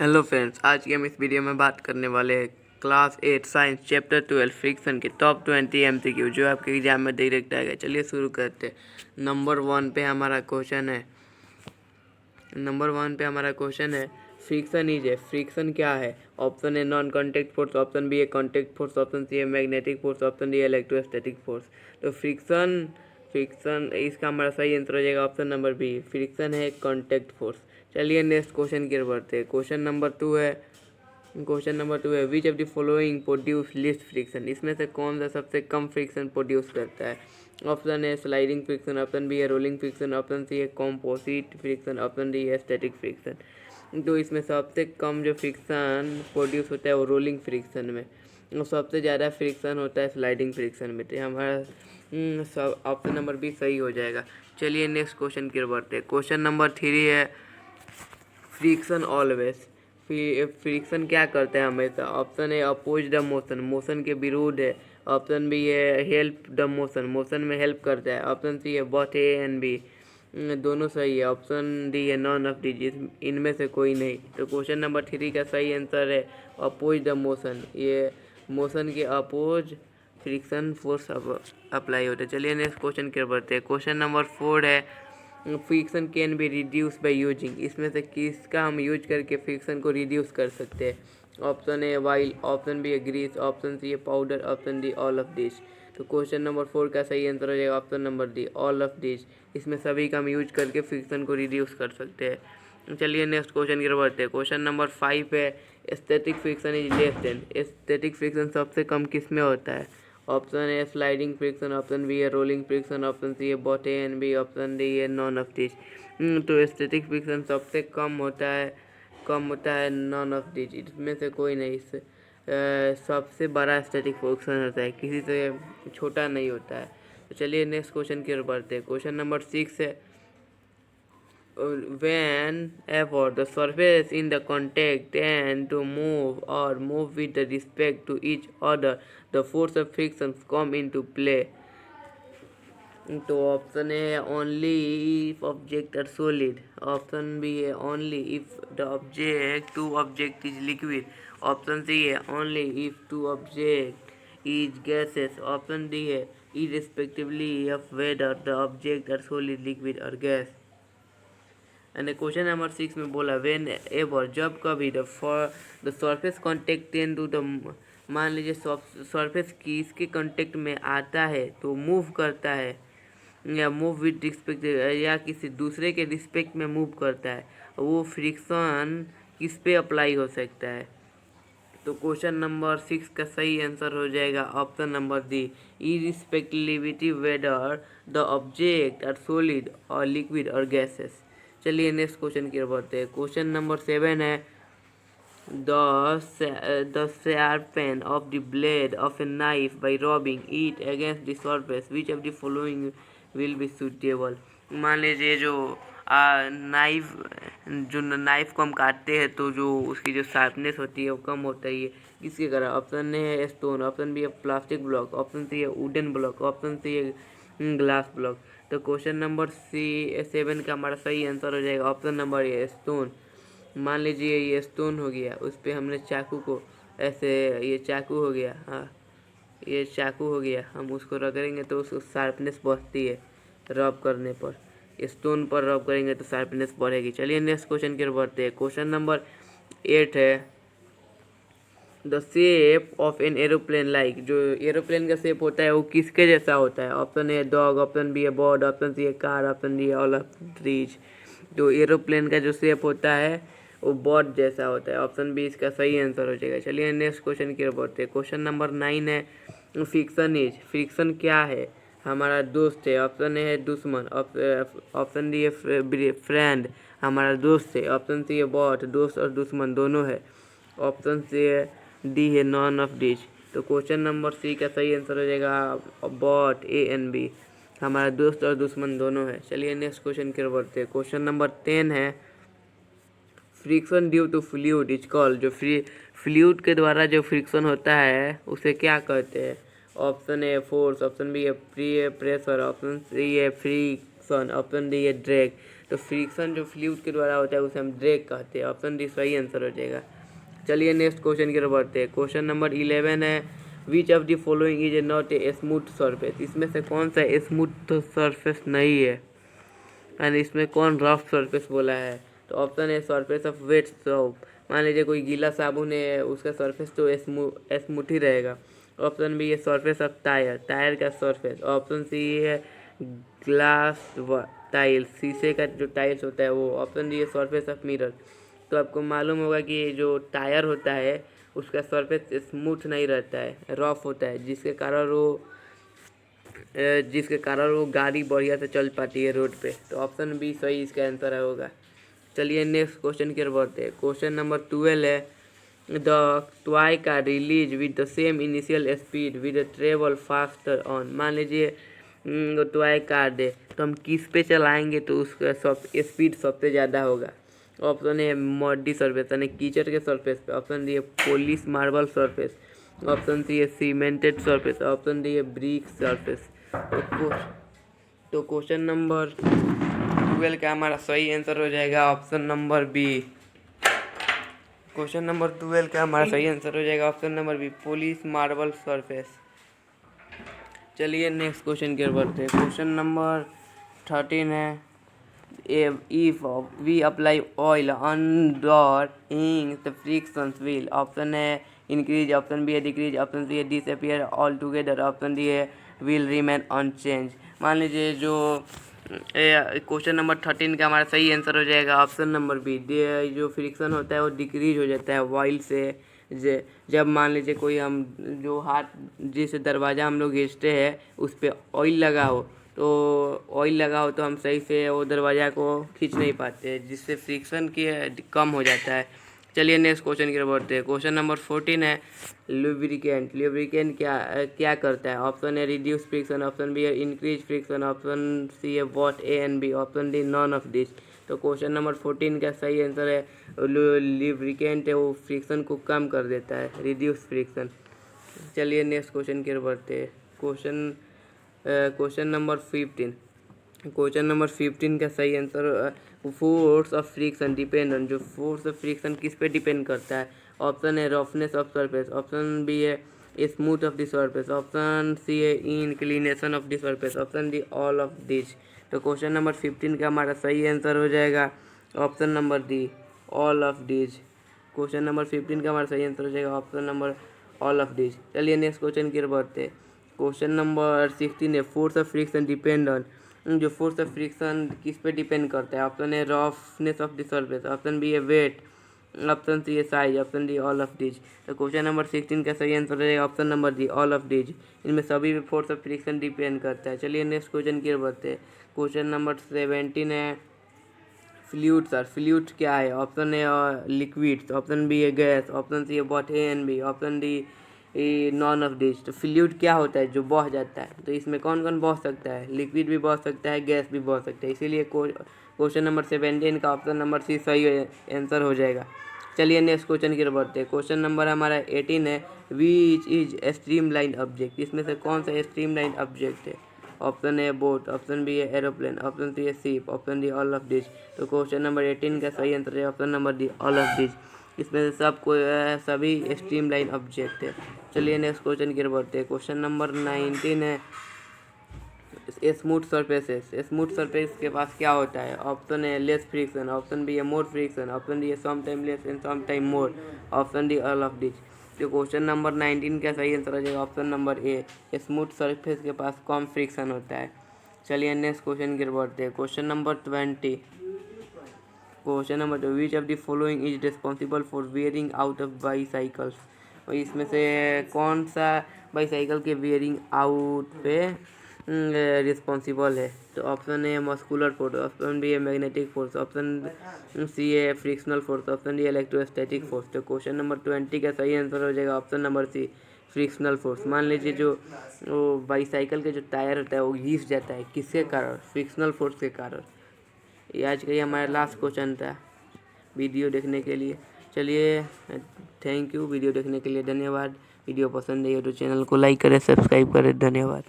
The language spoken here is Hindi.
हेलो फ्रेंड्स, आज की हम इस वीडियो में बात करने वाले हैं क्लास 8 साइंस चैप्टर 12 फ्रिक्शन के टॉप 20 एमसीक्यू जो आपके एग्जाम में डायरेक्ट आएगा। चलिए शुरू करते हैं। नंबर वन पे हमारा क्वेश्चन है फ्रिक्शन इज है। फ्रिक्शन क्या है? Option A non contact force, option B a contact force, option C a magnetic force, option D electrostatic force. तो फ्रिक्शन फ्रिक्शन इसका हमारा सही आंसर हो जाएगा ऑप्शन नंबर बी। फ्रिक्शन है कॉन्टैक्ट फोर्स। चलिए नेक्स्ट क्वेश्चन की ओर बढ़ते हैं। क्वेश्चन नंबर टू है which of the following produce least friction. इसमें से कौन सा सबसे कम फ्रिक्शन प्रोड्यूस करता है? ऑप्शन है स्लाइडिंग फ्रिक्शन, ऑप्शन बी है रोलिंग फ्रिक्शन, ऑप्शन सी है कॉम्पोजिट फ्रिक्शन, ऑप्शन डी है स्टैटिक फ्रिक्शन। तो इसमें सबसे कम जो फ्रिक्शन प्रोड्यूस होता है वो रोलिंग फ्रिक्शन में, और सबसे ज़्यादा फ्रिक्शन होता है स्लाइडिंग फ्रिक्शन में। तो हमारा सब ऑप्शन नंबर बी सही हो जाएगा। चलिए नेक्स्ट क्वेश्चन की ओर बढ़ते हैं। क्वेश्चन नंबर 3 है फ्रिक्शन ऑलवेज। फ्रिक्शन क्या करता है हमेशा? Option A oppose the motion, motion के विरुद्ध है। ऑप्शन बी है हेल्प द मोशन, मोशन में हेल्प करता है। ऑप्शन सी है बोथ ए एंड बी, दोनों सही है। ऑप्शन डी है नॉन ऑफ दी, इनमें से कोई नहीं। तो क्वेश्चन नंबर 3 का सही आंसर है अपोज द मोशन। ये मोशन के अपोज फ्रिक्शन फोर्स अप्लाई होता है। चलिए नेक्स्ट क्वेश्चन की ओर बढ़ते हैं। क्वेश्चन नंबर 4 है friction can be reduce by using. इसमें से किसका हम यूज करके फ्रिक्शन को रिड्यूस कर सकते हैं? Option A oil, option B है ग्रीस, ऑप्शन सी है powder, option D all of this. तो क्वेश्चन नंबर 4 का सही आंसर हो जाएगा option number D all of this. इसमें सभी का हम यूज करके फ्रिक्शन को रिड्यूस कर सकते हैं। चलिए नेक्स्ट क्वेश्चन की ओर बढ़ते हैं। क्वेश्चन नंबर 5 है aesthetic friction is less than. Aesthetic friction सबसे कम किस में होता है? Option A sliding friction, option B है रोलिंग फ्रिक्शन, ऑप्शन सी है both A and B, option D है नॉन ऑफ दिस। तो स्टैटिक फ्रिक्शन सबसे कम होता है नॉन ऑफ दिस, इसमें से कोई नहीं। सबसे बड़ा स्टैटिक फ्रिक्शन होता है, किसी से छोटा नहीं होता है। तो चलिए नेक्स्ट क्वेश्चन की ओर बढ़ते हैं। क्वेश्चन नंबर 6 है whenever the surface in the contact tend to move with the respect to each other, the force of friction come into play. तो option a only if object are solid, option B है only if the object to object is liquid, option सी है only if to object is gases, option D है irrespectively of whether the object are solid, liquid और गैस। एंड क्वेश्चन नंबर 6 में बोला वेन एवर, जब कभी the surface contact tend to the, मान लीजिए सरफेस की इसके कॉन्टेक्ट में आता है तो मूव करता है, या मूव विद रिस्पेक्ट, या किसी दूसरे के रिस्पेक्ट में मूव करता है, वो फ्रिक्शन किस पे अप्लाई हो सकता है? तो क्वेश्चन नंबर 6 का सही आंसर हो जाएगा option number d irrespectively whether the object are solid और लिक्विड और गैसेस। चलिए नेक्स्ट क्वेश्चन की ओर बढ़ते हैं। क्वेश्चन नंबर 7 है the sharpen of the blade of a knife by rubbing it against the surface, which of the following will be suitable। मान लीजिए नाइफ को हम काटते हैं तो जो उसकी जो शार्पनेस होती है वो कम होता है। ये किसके कारण? ऑप्शन ए है स्टोन, ऑप्शन बी है प्लास्टिक ब्लॉक, ऑप्शन सी है वुडन ब्लॉक, ऑप्शन सी है ग्लास ब्लॉक। तो क्वेश्चन नंबर 7 का हमारा सही आंसर हो जाएगा ऑप्शन नंबर ए स्टोन। मान लीजिए ये स्टोन हो गया, उस पर हमने चाकू को ऐसे, ये चाकू हो गया, हाँ ये चाकू हो गया, हम उसको रगड़ेंगे तो उसको शार्पनेस बढ़ती है रब करने पर। स्टोन पर रब करेंगे तो शार्पनेस बढ़ेगी। चलिए नेक्स्ट क्वेश्चन की ओर बढ़ते हैं। क्वेश्चन नंबर 8 है the shape of an aeroplane like. जो एरोप्लेन का शेप होता है वो किसके जैसा होता है? Option A dog, option B है बर्ड, ऑप्शन सी है कार, ऑप्शन डी है ऑल ऑफ दीज। तो एरोप्लेन का जो शेप होता है वो बर्ड जैसा होता है। ऑप्शन बी इसका सही आंसर हो जाएगा। चलिए नेक्स्ट क्वेश्चन की ओर बढ़ते हैं। क्वेश्चन नंबर 9 है फ्रिक्शन क्या है? हमारा दोस्त है। ऑप्शन ए है दुश्मन, ऑप्शन डी है फ्रेंड, हमारा दोस्त है। ऑप्शन सी है बॉट, दोस्त और दुश्मन दोनों है। ऑप्शन सी है डी है नॉन ऑफ दिस। तो क्वेश्चन नंबर सी का सही आंसर हो जाएगा बॉट ए एंड बी, हमारा दोस्त और दुश्मन दोनों है। चलिए नेक्स्ट क्वेश्चन की ओर बढ़ते हैं। क्वेश्चन नंबर 10 है friction due to fluid is called. जो फ्लूइड के द्वारा जो फ्रिक्शन होता है उसे क्या कहते हैं? Option A force, option B है प्रेशर, ऑप्शन सी है फ्रिक्शन, ऑप्शन डी है ड्रैग। तो फ्रिक्शन जो फ्लूइड के द्वारा होता है उसे हम ड्रैग कहते हैं। ऑप्शन डी सही आंसर हो जाएगा। चलिए नेक्स्ट क्वेश्चन की तरफ बढ़ते हैं। क्वेश्चन नंबर 11 है, which of the following is not a smooth surface. इसमें से कौन सा स्मूथ सरफेस नहीं है एंड इसमें कौन रफ सरफेस बोला है। तो ऑप्शन है सरफेस ऑफ वेट सोप। मान लीजिए कोई गीला साबुन है, उसका सरफेस तो स्मूथ ही रहेगा। ऑप्शन बी है सरफेस ऑफ टायर, टायर का सरफेस। ऑप्शन सी है ग्लास टाइल्स, शीशे का जो टाइल्स होता है वो। ऑप्शन डी है सरफेस ऑफ मिरर। तो आपको मालूम होगा कि जो टायर होता है उसका सरफेस स्मूथ नहीं रहता है, रफ होता है, जिसके कारण वो गाड़ी बढ़िया से चल पाती है रोड पे। तो ऑप्शन बी सही इसका आंसर होगा। चलिए नेक्स्ट क्वेश्चन की ओर बढ़ते हैं। क्वेश्चन नंबर 12 है, the toy car release with the same initial speed with travel faster on. मान लीजिए टॉय कार है तो हम किस पे चलाएंगे तो उसका स्पीड सबसे ज़्यादा होगा। ऑप्शन ए मड्डी सरफेस यानी कीचड़ के सरफेस पे। ऑप्शन डी है पॉलिश मार्बल सरफेस। ऑप्शन सी है सीमेंटेड सरफेस। ऑप्शन डी है ब्रिक सरफेस। तो क्वेश्चन नंबर 12 का हमारा सही आंसर हो जाएगा option number B. Question number 12 का हमारा सही आंसर हो जाएगा option number B, polish marble surface. चलिए नेक्स्ट क्वेश्चन की ओर बढ़ते हैं। क्वेश्चन नंबर 13 है, if we apply oil under the friction wheel। Option है इंक्रीज, ऑप्शन बी है डिक्रीज, ऑप्शन सी है disappear all together, option D है विल रिमेन अनचेंज। मान लीजिए जो क्वेश्चन नंबर 13 का हमारा सही आंसर हो जाएगा ऑप्शन नंबर बी। जो फ्रिक्शन होता है वो डिक्रीज हो जाता है ऑयल से। जब मान लीजिए कोई हम जो हाथ जिस दरवाज़ा हम लोग खींचते हैं उस पर ऑयल लगा हो तो हम सही से वो दरवाज़ा को खींच नहीं पाते, जिससे फ्रिक्शन की कम हो जाता है। चलिए नेक्स्ट क्वेश्चन की तरफ बढ़ते हैं। क्वेश्चन नंबर 14 है, लुब्रिकेंट क्या करता है। ऑप्शन है रिड्यूस फ्रिक्शन, ऑप्शन बी है इंक्रीज फ्रिक्शन, ऑप्शन सी है what A and B, option D none of this. तो क्वेश्चन नंबर 14 का सही आंसर है लुब्रिकेंट है, वो फ्रिक्शन को कम कर देता है, रिड्यूस फ्रिक्शन। चलिए नेक्स्ट क्वेश्चन की तरफ बढ़ते हैं। Question number 15। क्वेश्चन नंबर 15 का सही answer force of friction depend on. जो फोर्स ऑफ फ्रिक्शन किस पे डिपेंड करता है। ऑप्शन है roughness of surface, option B है smooth of the surface, option सी है inclination of the surface, option D all of this. तो क्वेश्चन नंबर 15 का हमारा सही आंसर हो जाएगा option number D, all of this. Question number 15 का हमारा सही आंसर हो जाएगा option number all of this. चलिए नेक्स्ट क्वेश्चन की ओर बढ़ते हैं। क्वेश्चन नंबर 16 है, force of friction depend on. जो फोर्स ऑफ फ्रिक्शन किस पे डिपेंड करता है। ऑप्शन है roughness of the surface, option B है वेट, ऑप्शन सी है size, option D all of this. तो क्वेश्चन नंबर 16 का सही आंसर रहेगा option number D, all of this. इनमें सभी पे फोर्स ऑफ फ्रिक्शन डिपेंड करता है। चलिए नेक्स्ट क्वेश्चन की ओर बढ़ते हैं। क्वेश्चन नंबर 17 है, फ्लूइड सर, फ्लूइड क्या है। ऑप्शन है लिक्विड्स, ऑप्शन बी है गैस, ऑप्शन सी है both A and B, option D none of this. तो फ्लूइड क्या होता है, जो बह जाता है। तो इसमें कौन कौन बह सकता है, लिक्विड भी बह सकता है, गैस भी बह सकता है। इसीलिए क्वेश्चन नंबर 17 का ऑप्शन नंबर सी सही आंसर हो जाएगा। चलिए नेक्स्ट क्वेश्चन की तरफ बढ़ते हैं। क्वेश्चन नंबर हमारा 18 है, विच इज स्ट्रीमलाइन ऑब्जेक्ट। इसमें से कौन सा स्ट्रीमलाइन ऑब्जेक्ट है। Option A boat, option B है एरोप्लेन, ऑप्शन सी है ship, option D all of this. तो क्वेश्चन नंबर 18 का सही आंसर है option number D, all of this. इसमें से सभी स्ट्रीमलाइन ऑब्जेक्ट है। चलिए नेक्स्ट क्वेश्चन की ओर बढ़ते हैं। क्वेश्चन नंबर 19 है, स्मूथ सरफेसेस। स्मूथ सरफेस के पास क्या होता है। ऑप्शन है लेस फ्रिक्शन, ऑप्शन बी है मोर फ्रिक्शन, ऑप्शन डी है sometime less and sometime more, option D all of this. तो क्वेश्चन नंबर 19 का सही आंसर हो जाएगा option number A, smooth surface के पास कम फ्रिक्शन होता है। चलिए नेक्स्ट क्वेश्चन की ओर बढ़ते हैं। Question number 20। Question number 2, which of the following is responsible for wearing out of bicycles. और इसमें से कौन सा बाईसाइकिल के वेयरिंग आउट पे रिस्पॉन्सिबल है। तो option A muscular force, option B है मैग्नेटिक फोर्स, ऑप्शन सी है frictional force, option D electrostatic force. तो क्वेश्चन नंबर 20 का सही आंसर हो जाएगा option number C, frictional force. मान लीजिए जो वो बाईसाइकिल के जो टायर होता है वो घिस जाता है, किसके कारण, फ्रिक्शनल फोर्स के कारण। ये आज का ये हमारा लास्ट क्वेश्चन था वीडियो देखने के लिए। चलिए थैंक यू, वीडियो देखने के लिए धन्यवाद। वीडियो पसंद आई हो तो चैनल को लाइक करें, सब्सक्राइब करें। धन्यवाद।